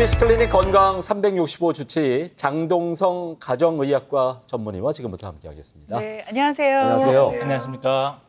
MBC 클리닉 건강 365 주치 장동성 가정의학과 전문의와 지금부터 함께하겠습니다. 네, 안녕하세요. 안녕하세요. 안녕하십니까.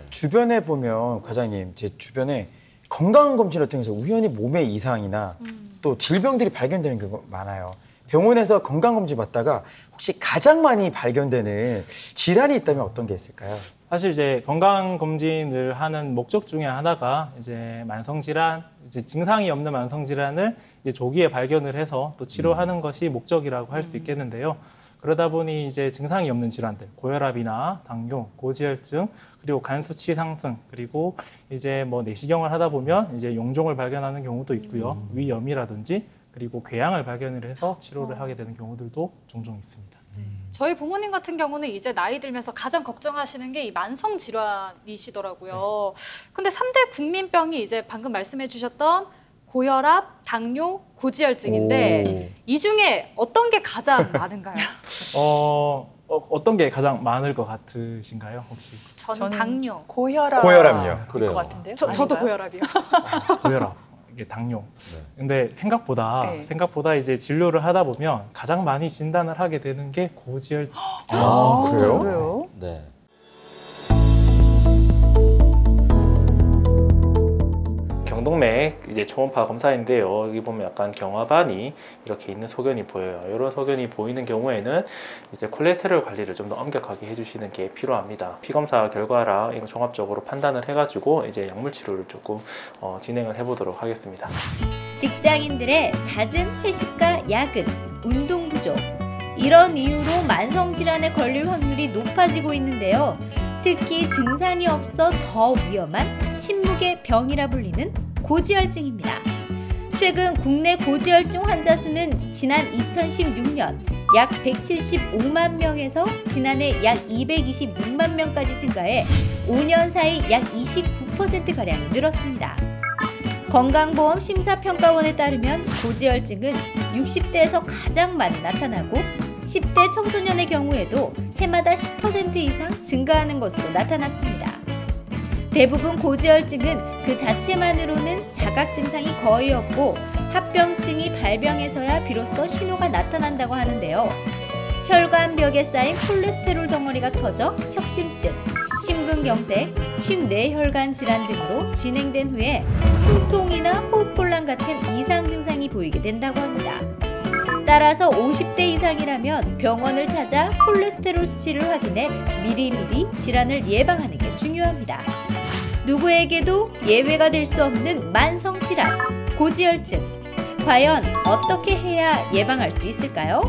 주변에 보면 과장님, 제 주변에 건강검진을 통해서 우연히 몸에 이상이나 또 질병들이 발견되는 경우가 많아요. 병원에서 건강검진 받다가 혹시 가장 많이 발견되는 질환이 있다면 어떤 게 있을까요? 사실 이제 건강검진을 하는 목적 중에 하나가 이제 만성질환, 이제 증상이 없는 만성질환을 이제 조기에 발견을 해서 또 치료하는 것이 목적이라고 할 수 있겠는데요. 그러다 보니 이제 증상이 없는 질환들, 고혈압이나 당뇨, 고지혈증, 그리고 간 수치 상승, 그리고 이제 뭐 내시경을 하다 보면 이제 용종을 발견하는 경우도 있고요. 위염이라든지 그리고 궤양을 발견을 해서 치료를 하게 되는 경우들도 종종 있습니다. 저희 부모님 같은 경우는 이제 나이 들면서 가장 걱정하시는 게 이 만성 질환이시더라고요. 근데 3대 국민병이 이제 방금 말씀해 주셨던 고혈압, 당뇨, 고지혈증인데 이 중에 어떤 게 가장 많은가요? 어떤 게 가장 많을 것 같으신가요, 혹시? 저는 당뇨. 고혈압이요. 그래요. 것 같은데요? 저도 고혈압이요. 고혈압. 이게 당뇨. 근데 생각보다 이제 진료를 하다 보면 가장 많이 진단을 하게 되는 게 고지혈증. 그래요? 네. 경동맥 이제 초음파 검사인데요. 여기 보면 약간 경화반이 이렇게 있는 소견이 보여요. 이런 소견이 보이는 경우에는 이제 콜레스테롤 관리를 좀 더 엄격하게 해주시는 게 필요합니다. 피검사 결과랑 이거 종합적으로 판단을 해가지고 이제 약물 치료를 조금 진행을 해보도록 하겠습니다. 직장인들의 잦은 회식과 야근, 운동 부족 이런 이유로 만성질환에 걸릴 확률이 높아지고 있는데요. 특히 증상이 없어 더 위험한 침묵의 병이라 불리는 고지혈증입니다. 최근 국내 고지혈증 환자 수는 지난 2016년 약 175만 명에서 지난해 약 226만 명까지 증가해 5년 사이 약 29%가량이 늘었습니다. 건강보험 심사평가원에 따르면 고지혈증은 60대에서 가장 많이 나타나고 10대 청소년의 경우에도 해마다 10% 이상 증가하는 것으로 나타났습니다. 대부분 고지혈증은 그 자체만으로는 자각 증상이 거의 없고 합병증이 발병해서야 비로소 신호가 나타난다고 하는데요. 혈관벽에 쌓인 콜레스테롤 덩어리가 터져 협심증, 심근경색, 심뇌혈관 질환 등으로 진행된 후에胸통이나 호흡곤란 같은 이상 증상이 보이게 된다고 합니다. 따라서 50대 이상이라면 병원을 찾아 콜레스테롤 수치를 확인해 미리미리 질환을 예방하는 게 중요합니다. 누구에게도 예외가 될 수 없는 만성 질환, 고지혈증. 과연 어떻게 해야 예방할 수 있을까요?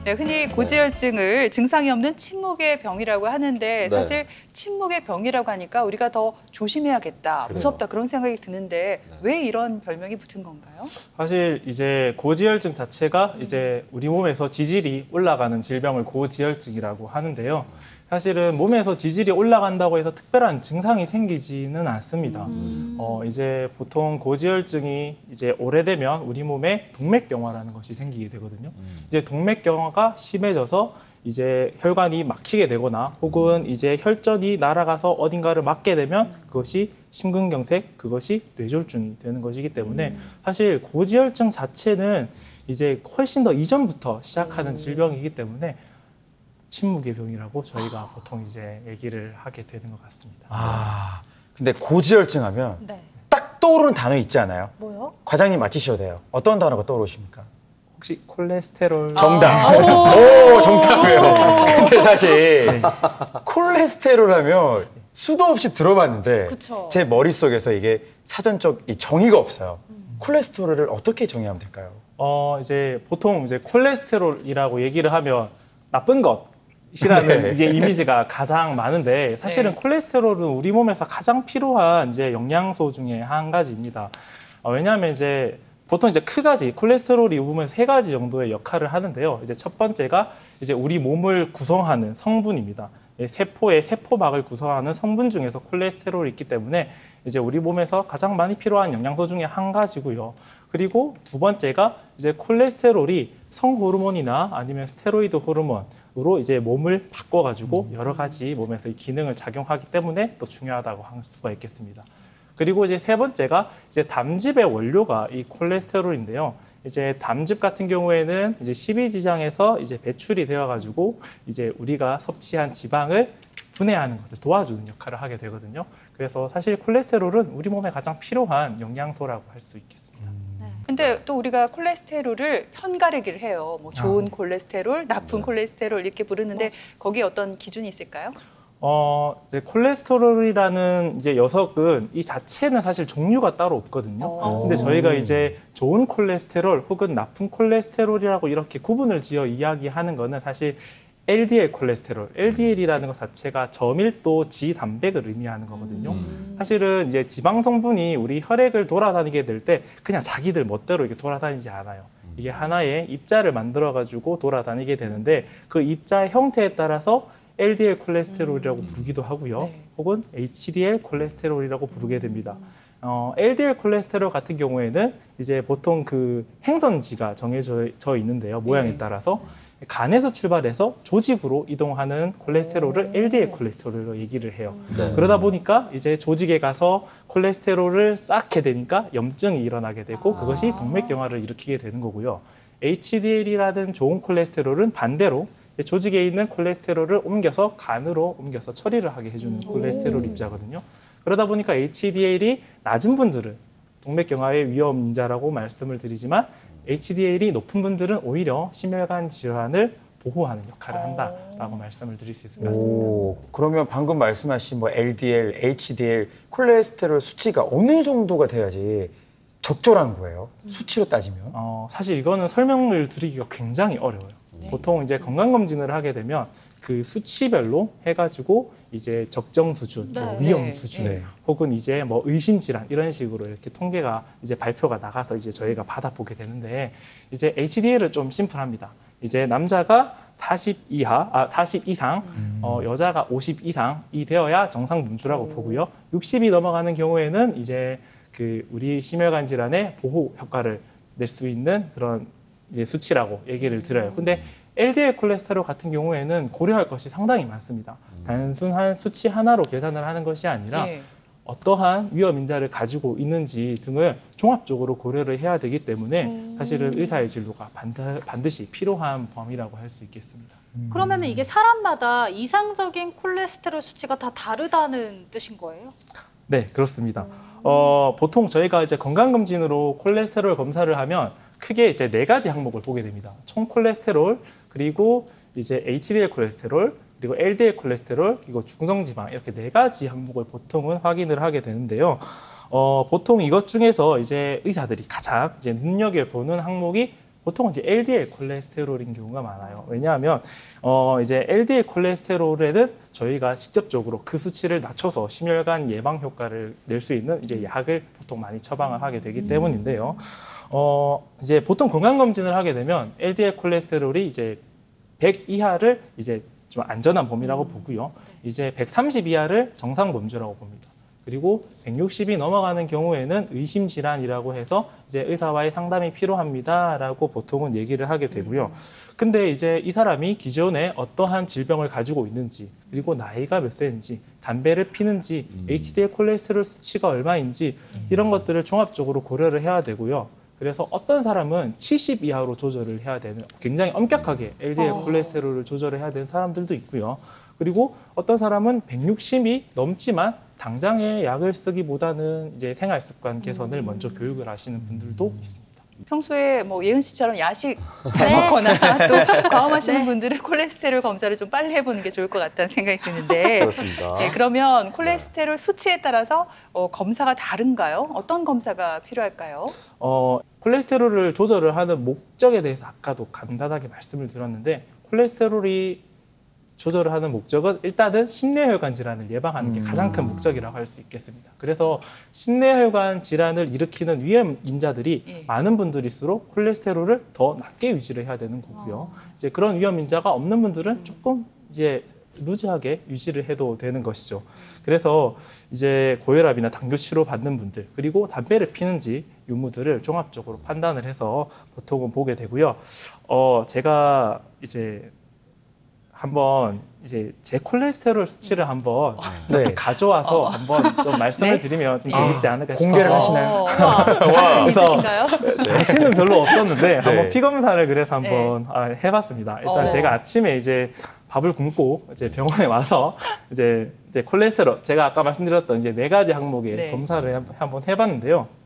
네, 흔히 고지혈증을 증상이 없는 침묵의 병이라고 하는데 사실 침묵의 병이라고 하니까 우리가 더 조심해야겠다, 무섭다 그런 생각이 드는데 왜 이런 별명이 붙은 건가요? 사실 이제 고지혈증 자체가 이제 우리 몸에서 지질이 올라가는 질병을 고지혈증이라고 하는데요. 사실은 몸에서 지질이 올라간다고 해서 특별한 증상이 생기지는 않습니다. 이제 보통 고지혈증이 이제 오래되면 우리 몸에 동맥경화라는 것이 생기게 되거든요. 이제 동맥경화가 심해져서 이제 혈관이 막히게 되거나 혹은 이제 혈전이 날아가서 어딘가를 막게 되면 그것이 심근경색, 그것이 뇌졸중이 되는 것이기 때문에 사실 고지혈증 자체는 이제 훨씬 더 이전부터 시작하는 질병이기 때문에 침묵의 병이라고 저희가 보통 이제 얘기를 하게 되는 것 같습니다. 근데 고지혈증 하면 딱 떠오르는 단어 있지 않아요? 뭐요? 과장님 맞히셔도 돼요. 어떤 단어가 떠오르십니까? 혹시 콜레스테롤? 정답. 오, 정답이에요. 근데 사실 콜레스테롤 하면 수도 없이 들어봤는데 그쵸. 제 머릿속에서 이게 사전적 정의가 없어요. 콜레스테롤을 어떻게 정의하면 될까요? 이제 보통 이제 콜레스테롤이라고 얘기를 하면 나쁜 것이라는 이제 이미지가 가장 많은데 사실은 콜레스테롤은 우리 몸에서 가장 필요한 이제 영양소 중에 한 가지입니다. 왜냐하면 이제 보통 이제 크가지 콜레스테롤이 우리 몸에 3가지 정도의 역할을 하는데요. 이제 첫 번째가 이제 우리 몸을 구성하는 성분입니다. 세포의 세포막을 구성하는 성분 중에서 콜레스테롤이 있기 때문에 이제 우리 몸에서 가장 많이 필요한 영양소 중에 한 가지고요. 그리고 두 번째가 이제 콜레스테롤이 성호르몬이나 아니면 스테로이드 호르몬으로 이제 몸을 바꿔가지고 여러 가지 몸에서 이 기능을 작용하기 때문에 또 중요하다고 할 수가 있겠습니다. 그리고 이제 세 번째가 이제 담즙의 원료가 이 콜레스테롤인데요. 이제 담즙 같은 경우에는 이제 십이지장에서 이제 배출이 되어 가지고 이제 우리가 섭취한 지방을 분해하는 것을 도와주는 역할을 하게 되거든요. 그래서 사실 콜레스테롤은 우리 몸에 가장 필요한 영양소라고 할 수 있겠습니다. 근데 또 우리가 콜레스테롤을 편가르기를 해요. 뭐 좋은 콜레스테롤, 나쁜 콜레스테롤 이렇게 부르는데 거기에 어떤 기준이 있을까요? 이제 콜레스테롤이라는 이제 녀석은 이 자체는 사실 종류가 따로 없거든요. 근데 저희가 이제 좋은 콜레스테롤 혹은 나쁜 콜레스테롤이라고 이렇게 구분을 지어 이야기하는 거는 사실 LDL 콜레스테롤, LDL이라는 것 자체가 저밀도 지단백을 의미하는 거거든요. 사실은 이제 지방 성분이 우리 혈액을 돌아다니게 될 때 그냥 자기들 멋대로 이게 돌아다니지 않아요. 이게 하나의 입자를 만들어 가지고 돌아다니게 되는데 그 입자의 형태에 따라서 LDL 콜레스테롤이라고 부르기도 하고요. 네. 혹은 HDL 콜레스테롤이라고 부르게 됩니다. LDL 콜레스테롤 같은 경우에는 이제 보통 그 행선지가 정해져 있는데요. 모양에 따라서 간에서 출발해서 조직으로 이동하는 콜레스테롤을 LDL 콜레스테롤로 얘기를 해요. 네. 그러다 보니까 이제 조직에 가서 콜레스테롤을 쌓게 되니까 염증이 일어나게 되고 그것이 동맥경화를 일으키게 되는 거고요. HDL이라는 좋은 콜레스테롤은 반대로 조직에 있는 콜레스테롤을 옮겨서 간으로 옮겨서 처리를 하게 해주는 콜레스테롤 입자거든요. 그러다 보니까 HDL이 낮은 분들은 동맥경화의 위험 인자라고 말씀을 드리지만 HDL이 높은 분들은 오히려 심혈관 질환을 보호하는 역할을 한다라고 말씀을 드릴 수 있을 것 같습니다. 오, 그러면 방금 말씀하신 뭐 LDL, HDL, 콜레스테롤 수치가 어느 정도가 돼야지 적절한 거예요? 수치로 따지면? 사실 이거는 설명을 드리기가 굉장히 어려워요. 보통 이제 건강검진을 하게 되면 그 수치별로 해가지고 이제 적정 수준, 뭐 위험 네. 수준, 네. 혹은 이제 뭐 의심 질환 이런 식으로 이렇게 통계가 이제 발표가 나가서 이제 저희가 받아보게 되는데 이제 HDL은 좀 심플합니다. 이제 남자가 40 이상, 여자가 50 이상이 되어야 정상 분수라고 보고요. 60이 넘어가는 경우에는 이제 그 우리 심혈관 질환의 보호 효과를 낼 수 있는 그런 이제 수치라고 얘기를 드려요. 근데 LDL 콜레스테롤 같은 경우에는 고려할 것이 상당히 많습니다. 단순한 수치 하나로 계산을 하는 것이 아니라 어떠한 위험 인자를 가지고 있는지 등을 종합적으로 고려를 해야 되기 때문에 사실은 의사의 진료가 반드시 필요한 범위라고 할 수 있겠습니다. 그러면 이게 사람마다 이상적인 콜레스테롤 수치가 다 다르다는 뜻인 거예요? 네, 그렇습니다. 보통 저희가 이제 건강검진으로 콜레스테롤 검사를 하면 크게 이제 4가지 항목을 보게 됩니다. 총 콜레스테롤, 그리고 이제 HDL 콜레스테롤, 그리고 LDL 콜레스테롤, 그리고 중성지방 이렇게 4가지 항목을 보통은 확인을 하게 되는데요. 보통 이것 중에서 이제 의사들이 가장 이제 눈여겨보는 항목이 보통은 이제 LDL 콜레스테롤인 경우가 많아요. 왜냐하면 이제 LDL 콜레스테롤에는 저희가 직접적으로 그 수치를 낮춰서 심혈관 예방 효과를 낼 수 있는 이제 약을 보통 많이 처방을 하게 되기 때문인데요. 이제 보통 건강검진을 하게 되면 LDL 콜레스테롤이 이제 100 이하를 이제 좀 안전한 범위라고 보고요. 이제 130 이하를 정상 범주라고 봅니다. 그리고 160이 넘어가는 경우에는 의심 질환이라고 해서 이제 의사와의 상담이 필요합니다라고 보통은 얘기를 하게 되고요. 근데 이제 이 사람이 기존에 어떠한 질병을 가지고 있는지, 그리고 나이가 몇 세인지, 담배를 피는지, HDL 콜레스테롤 수치가 얼마인지 이런 것들을 종합적으로 고려를 해야 되고요. 그래서 어떤 사람은 70 이하로 조절을 해야 되는, 굉장히 엄격하게 LDL 콜레스테롤을 조절을 해야 되는 사람들도 있고요. 그리고 어떤 사람은 160이 넘지만 당장에 약을 쓰기보다는 이제 생활 습관 개선을 먼저 교육을 하시는 분들도 있습니다. 평소에 뭐 예은 씨처럼 야식 잘 먹거나 또 과음하시는 분들은 콜레스테롤 검사를 좀 빨리 해보는 게 좋을 것 같다는 생각이 드는데 그렇습니다. 그러면 콜레스테롤 수치에 따라서 검사가 다른가요? 어떤 검사가 필요할까요? 콜레스테롤을 조절을 하는 목적에 대해서 아까도 간단하게 말씀을 드렸는데 콜레스테롤이 조절을 하는 목적은 일단은 심내혈관 질환을 예방하는 게 가장 큰 목적이라고 할 수 있겠습니다. 그래서 심내혈관 질환을 일으키는 위험 인자들이 많은 분들일수록 콜레스테롤을 더 낮게 유지를 해야 되는 거고요. 이제 그런 위험 인자가 없는 분들은 조금 이제 루즈하게 유지를 해도 되는 것이죠. 그래서 이제 고혈압이나 당뇨 치료 받는 분들, 그리고 담배를 피는지 유무들을 종합적으로 판단을 해서 보통은 보게 되고요. 제가 이제 한번 이제 제 콜레스테롤 수치를 한번 네. 가져와서 한번 좀 말씀을 네. 드리면 좀 재밌지 않을까 싶어서 공개를 하시나요? 자신 그래서 있으신가요? 자신은 별로 없었는데 한번 네. 피 검사를 그래서 한번 해봤습니다. 일단 어. 제가 아침에 이제 밥을 굶고 이제 병원에 와서 이제 콜레스테롤 제가 아까 말씀드렸던 이제 4가지 항목의 네. 검사를 한번 해봤는데요.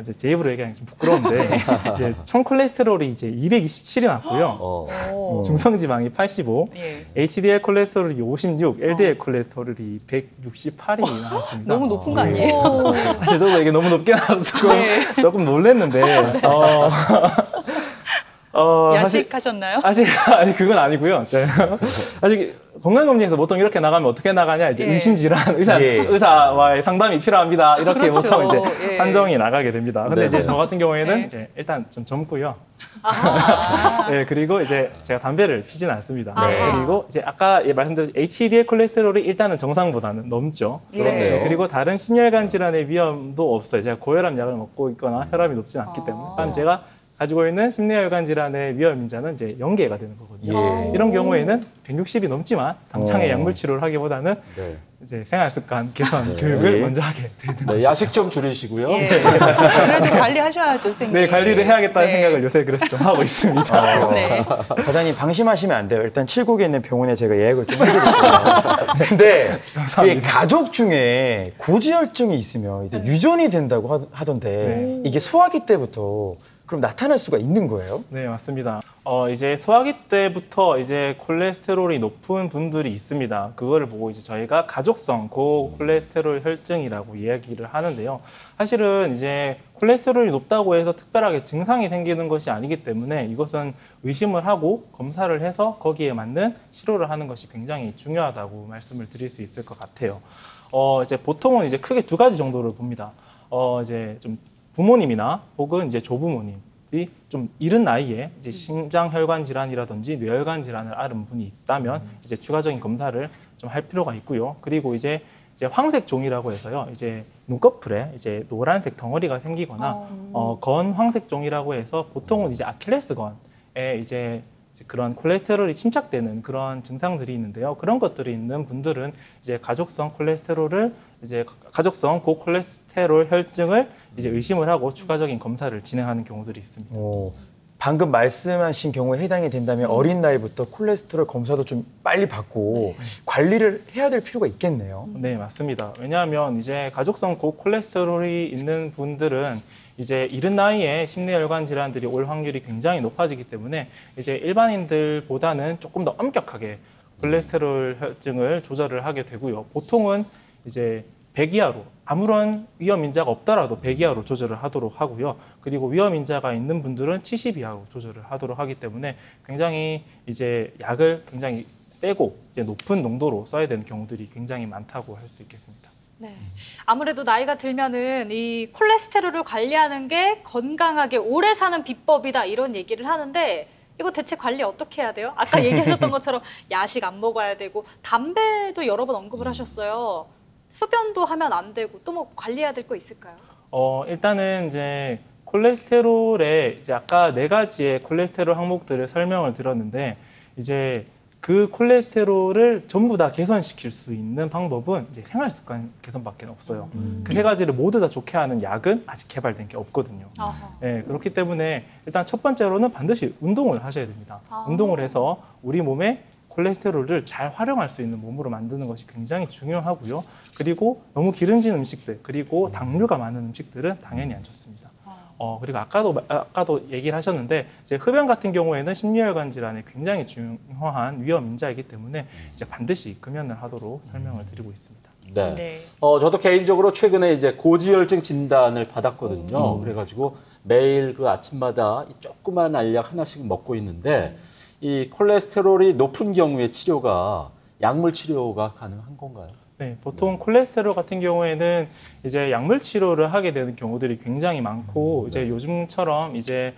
이제 제 입으로 얘기하기 좀 부끄러운데 이제 총 콜레스테롤이 이제 227이 났고요. 오. 중성지방이 85, 예. HDL 콜레스테롤이 56, LDL 콜레스테롤이 168이 나왔습니다. 너무 높은 거 아니에요? 사실 저도 이게 너무 높게 나와서 조금 놀랐는데 사실 야식하셨나요? 아니 그건 아니고요. 아직 건강검진에서 보통 이렇게 나가면 어떻게 나가냐 이제 예. 의심질환 예. 의사와의 상담이 필요합니다. 이렇게 그렇죠. 보통 이제 예. 판정이 나가게 됩니다. 근데 네, 이제 네. 저 같은 경우에는 네. 이제 일단 좀 젊고요. 아. 네, 그리고 이제 제가 담배를 피지는 않습니다. 네. 그리고 이제 아까 말씀드린 HDL 콜레스테롤이 일단은 정상보다는 넘죠. 그렇네요. 네, 그리고 다른 심혈관 질환의 위험도 없어요. 제가 고혈압 약을 먹고 있거나 혈압이 높지는 않기 때문에. 일단 제가 가지고 있는 심뇌혈관 질환의 위험 인자는 이제 0개가 되는 거거든요. 예. 이런 경우에는 160이 넘지만 당장의 약물 치료를 하기보다는 네. 이제 생활 습관 개선 교육을 예. 먼저 하게 되는 네, 거죠. 야식 좀 줄이시고요. 예. 그래도 관리하셔야죠, 선생님. 네, 관리를 해야겠다는 네. 생각을 요새 그래서 좀 하고 있습니다. 네. 과장님 방심하시면 안 돼요. 일단 칠곡에 있는 병원에 제가 예약을 좀 해드릴게요. 근데 이 가족 중에 고지혈증이 있으면 이제 유전이 된다고 하던데 네. 이게 소아기 때부터 그럼 나타날 수가 있는 거예요? 네, 맞습니다. 이제 소아기 때부터 이제 콜레스테롤이 높은 분들이 있습니다. 그거를 보고 이제 저희가 가족성 고콜레스테롤 혈증이라고 이야기를 하는데요. 사실은 이제 콜레스테롤이 높다고 해서 특별하게 증상이 생기는 것이 아니기 때문에 이것은 의심을 하고 검사를 해서 거기에 맞는 치료를 하는 것이 굉장히 중요하다고 말씀을 드릴 수 있을 것 같아요. 이제 보통은 이제 크게 2가지 정도를 봅니다. 이제 좀 부모님이나 혹은 이제 조부모님이 좀 이른 나이에 이제 심장혈관 질환이라든지 뇌혈관 질환을 앓은 분이 있다면 이제 추가적인 검사를 좀 할 필요가 있고요. 그리고 이제 황색 종이라고 해서요. 이제 눈꺼풀에 이제 노란색 덩어리가 생기거나 건 황색 종이라고 해서 보통은 이제 아킬레스건에 이제 그런 콜레스테롤이 침착되는 그런 증상들이 있는데요. 그런 것들이 있는 분들은 이제 가족성 콜레스테롤을 이제 가족성 고콜레스테롤 혈증을 이제 의심을 하고 추가적인 검사를 진행하는 경우들이 있습니다. 방금 말씀하신 경우에 해당이 된다면 어린 나이부터 콜레스테롤 검사도 좀 빨리 받고 관리를 해야 될 필요가 있겠네요. 네, 맞습니다. 왜냐하면 이제 가족성 고콜레스테롤이 있는 분들은 이제 이른 나이에 심뇌혈관 질환들이 올 확률이 굉장히 높아지기 때문에 이제 일반인들보다는 조금 더 엄격하게 콜레스테롤 혈증을 조절을 하게 되고요. 보통은 이제 100 이하로 아무런 위험 인자가 없더라도 100 이하로 조절을 하도록 하고요. 그리고 위험 인자가 있는 분들은 70 이하로 조절을 하도록 하기 때문에 굉장히 이제 약을 굉장히 세고 이제 높은 농도로 써야 되는 경우들이 굉장히 많다고 할 수 있겠습니다. 네. 아무래도 나이가 들면은 이 콜레스테롤을 관리하는 게 건강하게 오래 사는 비법이다 이런 얘기를 하는데 이거 대체 관리 어떻게 해야 돼요? 아까 얘기하셨던 것처럼 야식 안 먹어야 되고 담배도 여러 번 언급을 하셨어요. 흡연도 하면 안 되고 또 뭐 관리해야 될 거 있을까요? 일단은 이제 콜레스테롤에 이제 아까 4가지의 콜레스테롤 항목들을 설명을 드렸는데 이제 그 콜레스테롤을 전부 다 개선시킬 수 있는 방법은 이제 생활 습관 개선밖에 없어요. 그 3가지를 모두 다 좋게 하는 약은 아직 개발된 게 없거든요. 네, 그렇기 때문에 일단 첫 번째로는 반드시 운동을 하셔야 됩니다. 운동을 해서 우리 몸에 콜레스테롤을 잘 활용할 수 있는 몸으로 만드는 것이 굉장히 중요하고요. 그리고 너무 기름진 음식들, 그리고 당류가 많은 음식들은 당연히 안 좋습니다. 그리고 아까도 얘기를 하셨는데 이제 흡연 같은 경우에는 심뇌혈관 질환에 굉장히 중요한 위험 인자이기 때문에 이제 반드시 금연을 하도록 설명을 드리고 있습니다. 네. 네. 저도 개인적으로 최근에 이제 고지혈증 진단을 받았거든요. 그래가지고 매일 그 아침마다 이 조그만 알약 하나씩 먹고 있는데 이 콜레스테롤이 높은 경우에 치료가 약물 치료가 가능한 건가요? 네, 보통 콜레스테롤 같은 경우에는 이제 약물 치료를 하게 되는 경우들이 굉장히 많고 이제 요즘처럼 이제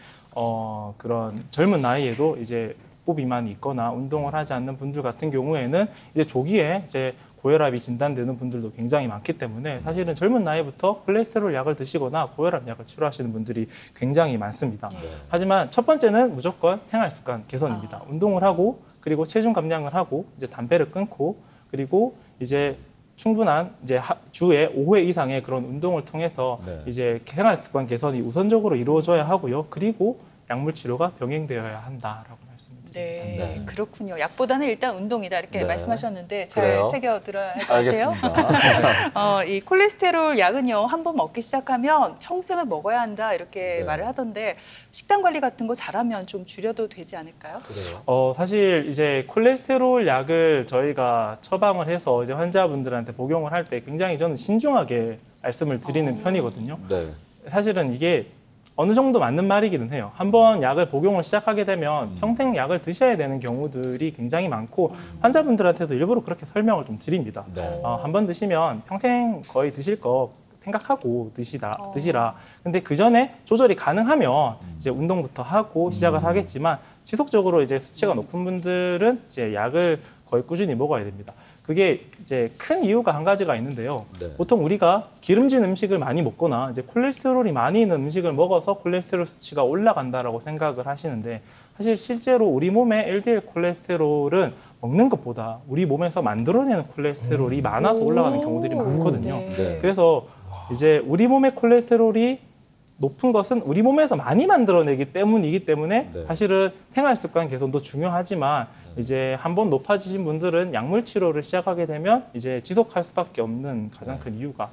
그런 젊은 나이에도 이제 복 비만이 있거나 운동을 하지 않는 분들 같은 경우에는 이제 조기에 이제 고혈압이 진단되는 분들도 굉장히 많기 때문에 사실은 젊은 나이부터 콜레스테롤 약을 드시거나 고혈압 약을 치료하시는 분들이 굉장히 많습니다. 하지만 첫 번째는 무조건 생활 습관 개선입니다. 운동을 하고 그리고 체중 감량을 하고 이제 담배를 끊고 그리고 이제 충분한 이제 주에 5회 이상의 그런 운동을 통해서 네. 이제 생활 습관 개선이 우선적으로 이루어져야 하고요. 그리고 약물 치료가 병행되어야 한다라고 말씀드립니다. 네, 네. 그렇군요. 약보다는 일단 운동이다 이렇게 네. 말씀하셨는데 잘 그래요? 새겨 들어야 할 것 같아요. 알겠습니다. 이 콜레스테롤 약은요, 한번 먹기 시작하면 평생을 먹어야 한다 이렇게 네. 말을 하던데 식단 관리 같은 거 잘하면 좀 줄여도 되지 않을까요? 그래요? 사실 이제 콜레스테롤 약을 저희가 처방을 해서 이제 환자분들한테 복용을 할 때 굉장히 저는 신중하게 말씀을 드리는 편이거든요. 네. 사실은 이게 어느 정도 맞는 말이기는 해요. 한번 약을 복용을 시작하게 되면 평생 약을 드셔야 되는 경우들이 굉장히 많고 환자분들한테도 일부러 그렇게 설명을 좀 드립니다. 네. 한 번 드시면 평생 거의 드실 거 생각하고 드시라. 근데 그 전에 조절이 가능하면 이제 운동부터 하고 시작을 하겠지만 지속적으로 이제 수치가 높은 분들은 이제 약을 거의 꾸준히 먹어야 됩니다. 그게 이제 큰 이유가 한 가지가 있는데요. 네. 보통 우리가 기름진 음식을 많이 먹거나 이제 콜레스테롤이 많이 있는 음식을 먹어서 콜레스테롤 수치가 올라간다라고 생각을 하시는데 사실 실제로 우리 몸의 LDL 콜레스테롤은 먹는 것보다 우리 몸에서 만들어내는 콜레스테롤이 많아서 올라가는 경우들이 많거든요. 네. 그래서 이제 우리 몸의 콜레스테롤이 높은 것은 우리 몸에서 많이 만들어내기 때문이기 때문에 네. 사실은 생활 습관 개선도 중요하지만 이제 한번 높아지신 분들은 약물 치료를 시작하게 되면 이제 지속할 수밖에 없는 가장 큰 이유가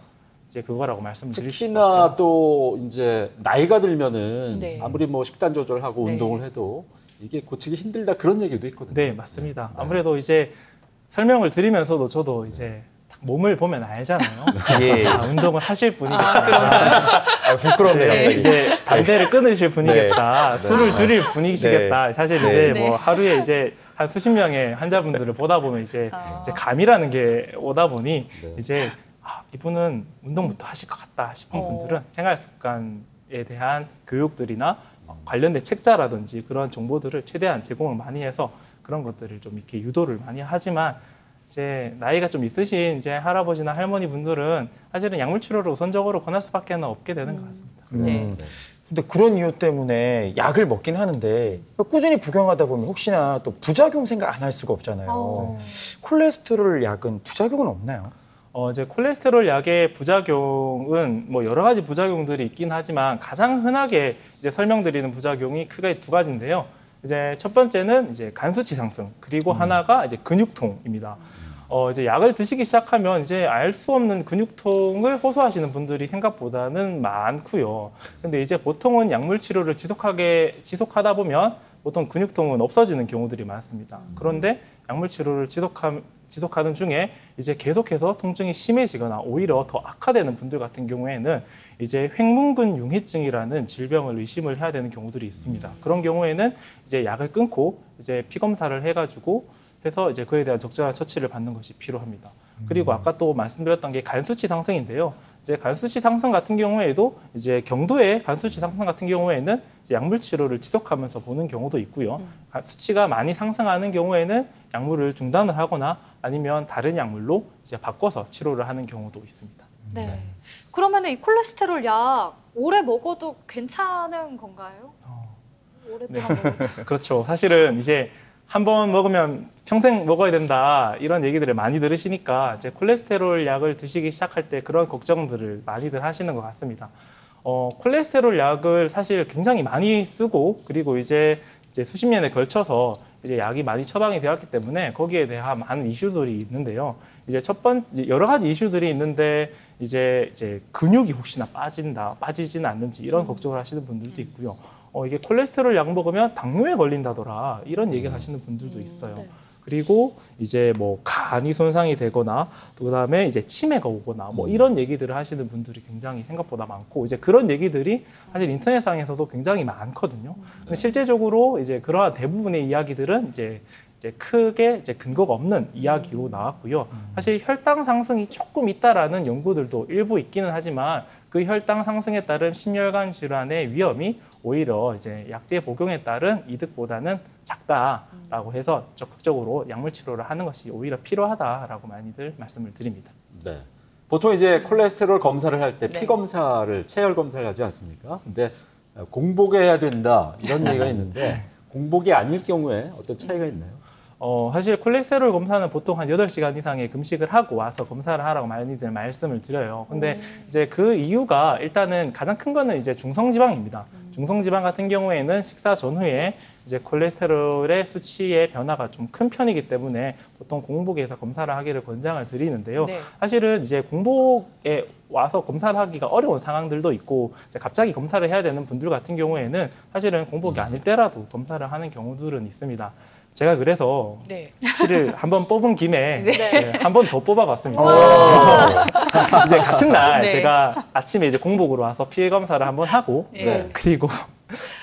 이제 그거라고 말씀을 드릴 수 특히나 있어요. 또 이제 나이가 들면은 네. 아무리 뭐 식단 조절하고 네. 운동을 해도 이게 고치기 힘들다 그런 얘기도 있거든요. 네, 맞습니다. 아무래도 이제 설명을 드리면서도 저도 이제 딱 몸을 보면 알잖아요. 예. 운동을 하실 분이겠다. 부끄럽네요. 네, 갑자기. 이제 담배를 끊으실 분이겠다. 술을 줄일 분이시겠다. 사실 이제 네. 뭐 하루에 이제 한 수십 명의 환자분들을 보다 보면 이제 감이라는 게 오다 보니 네. 이제 이분은 운동부터 하실 것 같다 싶은 분들은 생활 습관에 대한 교육들이나 관련된 책자라든지 그런 정보들을 최대한 제공을 많이 해서 그런 것들을 좀 이렇게 유도를 많이 하지만 이제 나이가 좀 있으신 이제 할아버지나 할머니 분들은 사실은 약물 치료를 우선적으로 권할 수밖에 없게 되는 것 같습니다. 네. 근데 그런 이유 때문에 약을 먹긴 하는데 꾸준히 복용하다 보면 혹시나 또 부작용 생각 안 할 수가 없잖아요. 콜레스테롤 약은 부작용은 없나요? 이제 콜레스테롤 약의 부작용은 뭐 여러 가지 부작용들이 있긴 하지만 가장 흔하게 이제 설명드리는 부작용이 크게 두 가지인데요. 이제 첫 번째는 이제 간 수치 상승, 그리고 하나가 이제 근육통입니다. 이제 약을 드시기 시작하면 이제 알 수 없는 근육통을 호소하시는 분들이 생각보다는 많고요. 근데 이제 보통은 약물 치료를 지속하다 보면 보통 근육통은 없어지는 경우들이 많습니다. 그런데 약물 치료를 지속하는 중에 이제 계속해서 통증이 심해지거나 오히려 더 악화되는 분들 같은 경우에는 이제 횡문근 융해증이라는 질병을 의심을 해야 되는 경우들이 있습니다. 그런 경우에는 이제 약을 끊고 이제 피 검사를 해가지고 해서 이제 그에 대한 적절한 처치를 받는 것이 필요합니다. 그리고 아까 또 말씀드렸던 게 간 수치 상승인데요. 이제 간 수치 상승 같은 경우에도 이제 경도의 간 수치 상승 같은 경우에는 이제 약물 치료를 지속하면서 보는 경우도 있고요. 수치가 많이 상승하는 경우에는 약물을 중단을 하거나 아니면 다른 약물로 이제 바꿔서 치료를 하는 경우도 있습니다. 네. 그러면 이 콜레스테롤 약 오래 먹어도 괜찮은 건가요? 오랫동안 먹어도. 그렇죠. 사실은 이제 한 번 먹으면 평생 먹어야 된다 이런 얘기들을 많이 들으시니까 이제 콜레스테롤 약을 드시기 시작할 때 그런 걱정들을 많이들 하시는 것 같습니다. 콜레스테롤 약을 사실 굉장히 많이 쓰고 그리고 이제 수십 년에 걸쳐서 이제 약이 많이 처방이 되었기 때문에 거기에 대한 많은 이슈들이 있는데요. 이제 여러 가지 이슈들이 있는데 이제 근육이 혹시나 빠지지는 않는지 이런 걱정을 하시는 분들도 있고요. 이게 콜레스테롤 약 먹으면 당뇨에 걸린다더라 이런 얘기를 하시는 분들도 있어요. 네. 그리고 이제 뭐 간이 손상이 되거나 또 그다음에 이제 치매가 오거나 뭐 이런 얘기들을 하시는 분들이 굉장히 생각보다 많고 이제 그런 얘기들이 사실 인터넷상에서도 굉장히 많거든요. 근데 실제적으로 이제 그러한 대부분의 이야기들은 이제 크게 근거가 없는 이야기로 나왔고요. 사실 혈당 상승이 조금 있다라는 연구들도 일부 있기는 하지만 그 혈당 상승에 따른 심혈관 질환의 위험이 오히려 이제 약제 복용에 따른 이득보다는 작다라고 해서 적극적으로 약물 치료를 하는 것이 오히려 필요하다라고 많이들 말씀을 드립니다. 네. 보통 이제 콜레스테롤 검사를 할 때 피 네. 검사를 체열 검사를 하지 않습니까? 근데 공복에 해야 된다 이런 얘기가 있는데 공복이 아닐 경우에 어떤 차이가 있나요? 사실 콜레스테롤 검사는 보통 한 8시간 이상의 금식을 하고 와서 검사를 하라고 많이들 말씀을 드려요. 근데 이제 그 이유가 일단은 가장 큰 거는 이제 중성지방입니다. 중성지방 같은 경우에는 식사 전후에 이제 콜레스테롤의 수치의 변화가 좀 큰 편이기 때문에 보통 공복에서 검사를 하기를 권장을 드리는데요. 네. 사실은 이제 공복에 와서 검사를 하기가 어려운 상황들도 있고 이제 갑자기 검사를 해야 되는 분들 같은 경우에는 사실은 공복이 아닐 때라도 검사를 하는 경우들은 있습니다. 제가 그래서 네. 피를 한번 뽑은 김에 한 번 더 뽑아봤습니다. 그래서 이제 같은 날 네. 제가 아침에 이제 공복으로 와서 피 검사를 한번 하고 네. 그리고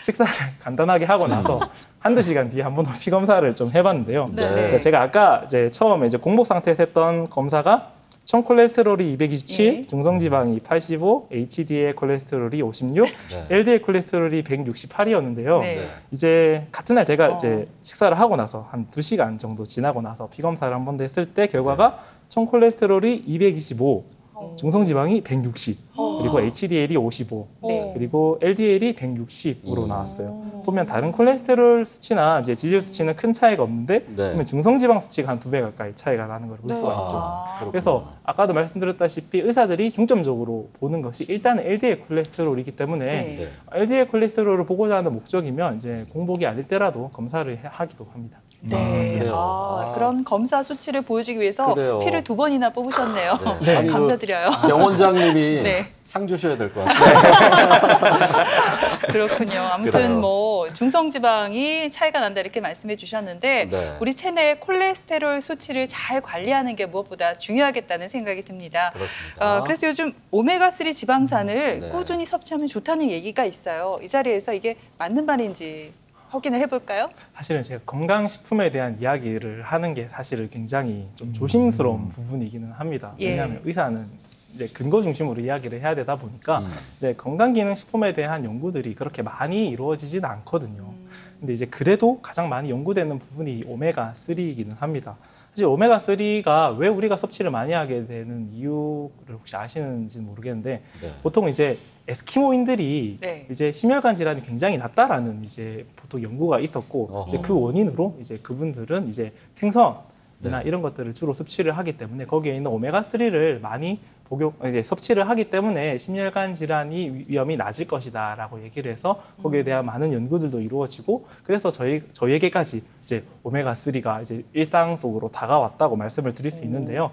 식사를 간단하게 하고 나서 한두 시간 뒤에 한 번 더 피 검사를 좀 해봤는데요. 네. 제가 아까 이제 처음에 이제 공복 상태에서 했던 검사가 총 콜레스테롤이 227, 네. 중성지방이 85, HDL 콜레스테롤이 56, 네. LDL 콜레스테롤이 168이었는데요. 네. 이제 같은 날 제가 이제 식사를 하고 나서 한 2시간 정도 지나고 나서 피 검사를 한 번 더 했을 때 결과가 총 콜레스테롤이 225, 중성지방이 160, 그리고 HDL이 55, 네. 그리고 LDL이 160으로 나왔어요. 보면 다른 콜레스테롤 수치나 이제 지질 수치는 큰 차이가 없는데 보면 중성지방 수치가 한 2배 가까이 차이가 나는 걸 볼 수가 있죠. 그래서 아까도 말씀드렸다시피 의사들이 중점적으로 보는 것이 일단은 LDL 콜레스테롤이기 때문에 네. LDL 콜레스테롤을 보고자 하는 목적이면 이제 공복이 아닐 때라도 검사를 하기도 합니다. 네. 그래요. 그런 검사 수치를 보여주기 위해서 그래요. 피를 2번이나 뽑으셨네요. 네. 아니, 감사드려요. 병원장님이 네. 상 주셔야 될 것 같아요. 그렇군요. 아무튼 그래요. 뭐 중성지방이 차이가 난다 이렇게 말씀해 주셨는데 네. 우리 체내 콜레스테롤 수치를 잘 관리하는 게 무엇보다 중요하겠다는 생각이 듭니다. 그렇습니다. 그래서 요즘 오메가3 지방산을 네. 꾸준히 섭취하면 좋다는 얘기가 있어요. 이 자리에서 이게 맞는 말인지 확인을 해볼까요? 사실은 제가 건강식품에 대한 이야기를 하는 게 사실은 굉장히 좀 조심스러운 부분이기는 합니다. 예. 왜냐하면 의사는 이제 근거 중심으로 이야기를 해야 되다 보니까 이제 건강기능식품에 대한 연구들이 그렇게 많이 이루어지지는 않거든요. 근데 이제 그래도 가장 많이 연구되는 부분이 오메가3이기는 합니다. 사실 오메가3가 왜 우리가 섭취를 많이 하게 되는 이유를 혹시 아시는지는 모르겠는데 네. 보통 이제 에스키모인들이 네. 이제 심혈관 질환이 굉장히 낮다라는 이제 보통 연구가 있었고 이제 그 원인으로 이제 그분들은 이제 생선이나 이런 것들을 주로 섭취를 하기 때문에 거기에 있는 오메가3를 많이 이제 섭취를 하기 때문에 심혈관 질환이 위험이 낮을 것이다라고 얘기를 해서 거기에 대한 많은 연구들도 이루어지고 그래서 저희에게까지 이제 오메가3가 이제 일상 속으로 다가왔다고 말씀을 드릴 수 있는데요.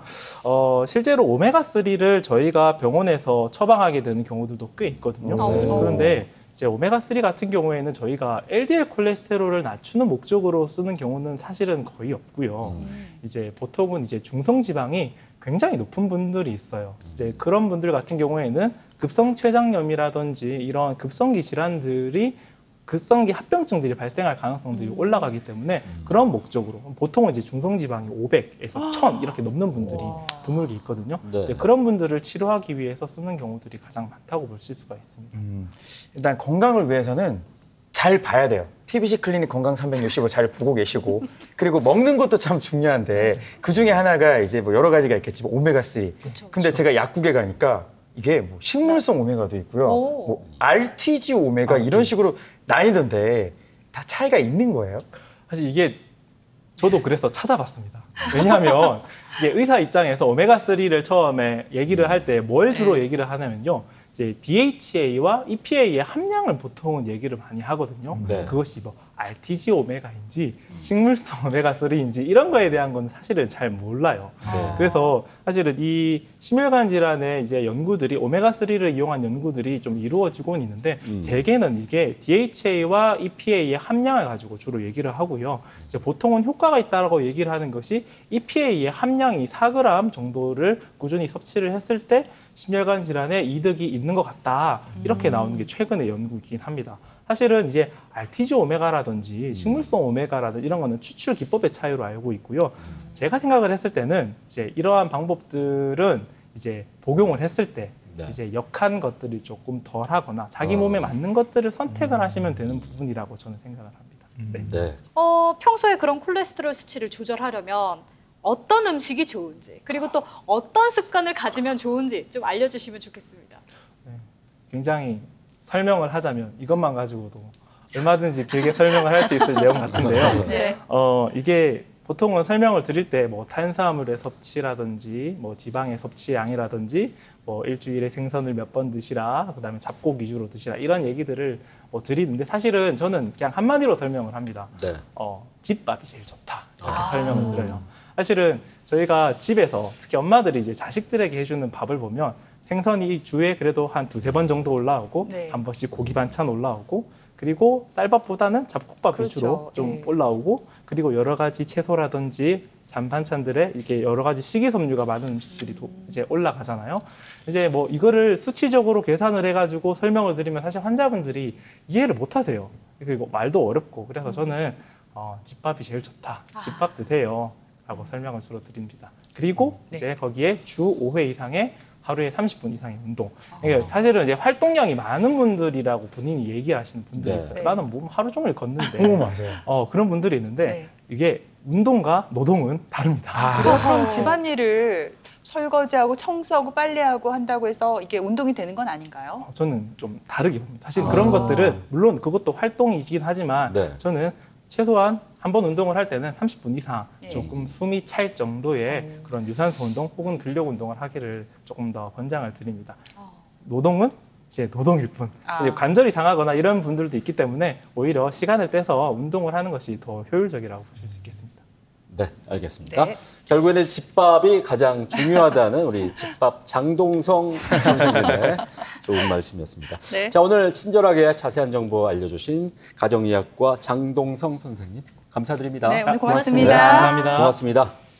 실제로 오메가3를 저희가 병원에서 처방하게 되는 경우들도 꽤 있거든요. 그런데 이제 오메가3 같은 경우에는 저희가 LDL 콜레스테롤을 낮추는 목적으로 쓰는 경우는 사실은 거의 없고요. 이제 보통은 이제 중성지방이 굉장히 높은 분들이 있어요. 이제 그런 분들 같은 경우에는 급성췌장염이라든지 이런 급성기 질환들이 급성기 합병증들이 발생할 가능성들이 올라가기 때문에 그런 목적으로 보통은 이제 중성지방이 500에서 1000 이렇게 넘는 분들이 드물게 있거든요. 네. 이제 그런 분들을 치료하기 위해서 쓰는 경우들이 가장 많다고 보실 수가 있습니다. 일단 건강을 위해서는 잘 봐야 돼요. TBC 클리닉 건강 365 잘 보고 계시고 그리고 먹는 것도 참 중요한데 그 중에 하나가 이제 뭐 여러 가지가 있겠지만 오메가3. 근데 제가 약국에 가니까 이게 뭐 식물성 오메가도 있고요. 뭐 RTG 오메가 이런 식으로 나뉘던데 다 차이가 있는 거예요? 사실 이게 저도 그래서 찾아봤습니다. 왜냐하면 이게 의사 입장에서 오메가3를 처음에 얘기를 할 때 뭘 주로 얘기를 하냐면요. 이제 DHA와 EPA의 함량을 보통은 얘기를 많이 하거든요. 네. 그것이 뭐 RTG 오메가인지 식물성 오메가3인지 이런 거에 대한 건 사실은 잘 몰라요. 네. 그래서 사실은 이 심혈관 질환의 이제 연구들이 오메가3를 이용한 연구들이 좀 이루어지고는 있는데 대개는 이게 DHA와 EPA의 함량을 가지고 주로 얘기를 하고요. 이제 보통은 효과가 있다라고 얘기를 하는 것이 EPA의 함량이 4g 정도를 꾸준히 섭취를 했을 때 심혈관 질환에 이득이 있는 것 같다. 이렇게 나오는 게 최근의 연구이긴 합니다. 사실은 이제 RTG 오메가라든지 식물성 오메가라든지 이런 거는 추출 기법의 차이로 알고 있고요. 제가 생각을 했을 때는 이제 이러한 방법들은 이제 복용을 했을 때 네. 이제 역한 것들이 조금 덜하거나 자기 몸에 맞는 것들을 선택을 하시면 되는 부분이라고 저는 생각을 합니다. 네. 네. 평소에 그런 콜레스테롤 수치를 조절하려면 어떤 음식이 좋은지 그리고 또 어떤 습관을 가지면 좋은지 좀 알려주시면 좋겠습니다. 네. 굉장히 설명을 하자면 이것만 가지고도 얼마든지 길게 설명을 할 수 있을 내용 같은데요. 네. 이게 보통은 설명을 드릴 때 뭐 탄수화물의 섭취라든지 뭐 지방의 섭취량이라든지 뭐 일주일에 생선을 몇 번 드시라, 그다음에 잡곡 위주로 드시라 이런 얘기들을 드리는데 사실은 저는 그냥 한마디로 설명을 합니다. 네. 집밥이 제일 좋다 이렇게 설명을 드려요. 사실은 저희가 집에서 특히 엄마들이 이제 자식들에게 해주는 밥을 보면 생선이 주에 그래도 한 2-3번 정도 올라오고 네. 한 번씩 고기 반찬 올라오고 그리고 쌀밥보다는 잡곡밥 그렇죠. 위주로 좀 예. 올라오고 그리고 여러 가지 채소라든지 잔반찬들에 이게 여러 가지 식이섬유가 많은 음식들이 이제 올라가잖아요. 이제 뭐 이거를 수치적으로 계산을 해가지고 설명을 드리면 사실 환자분들이 이해를 못 하세요. 그리고 말도 어렵고 그래서 저는 집밥이 제일 좋다. 집밥 드세요. 라고 설명을 주로 드립니다. 그리고 네. 이제 거기에 주 5회 이상의 하루에 30분 이상의 운동. 그러니까 사실은 이제 활동량이 많은 분들이라고 본인이 얘기하시는 분들이 네. 있어요. 네. 나는 몸 하루 종일 걷는데. 맞아요. 그런 분들이 있는데 네. 이게 운동과 노동은 다릅니다. 그럼 집안일을 설거지하고 청소하고 빨래하고 한다고 해서 이게 운동이 되는 건 아닌가요? 저는 좀 다르게 봅니다. 사실 그런 것들은 물론 그것도 활동이긴 하지만 네. 저는 최소한 한 번 운동을 할 때는 30분 이상 예. 조금 숨이 찰 정도의 그런 유산소 운동 혹은 근력 운동을 하기를 조금 더 권장을 드립니다. 노동은 이제 노동일 뿐. 이제 관절이 상하거나 이런 분들도 있기 때문에 오히려 시간을 떼서 운동을 하는 것이 더 효율적이라고 보실 수 있겠습니다. 네, 알겠습니다. 네. 결국에는 집밥이 가장 중요하다는 우리 집밥 장동성 선생님의 좋은 말씀이었습니다. 네. 자, 오늘 친절하게 자세한 정보 알려주신 가정의학과 장동성 선생님 감사드립니다. 네, 오늘 네, 고맙습니다. 감사합니다. 고맙습니다.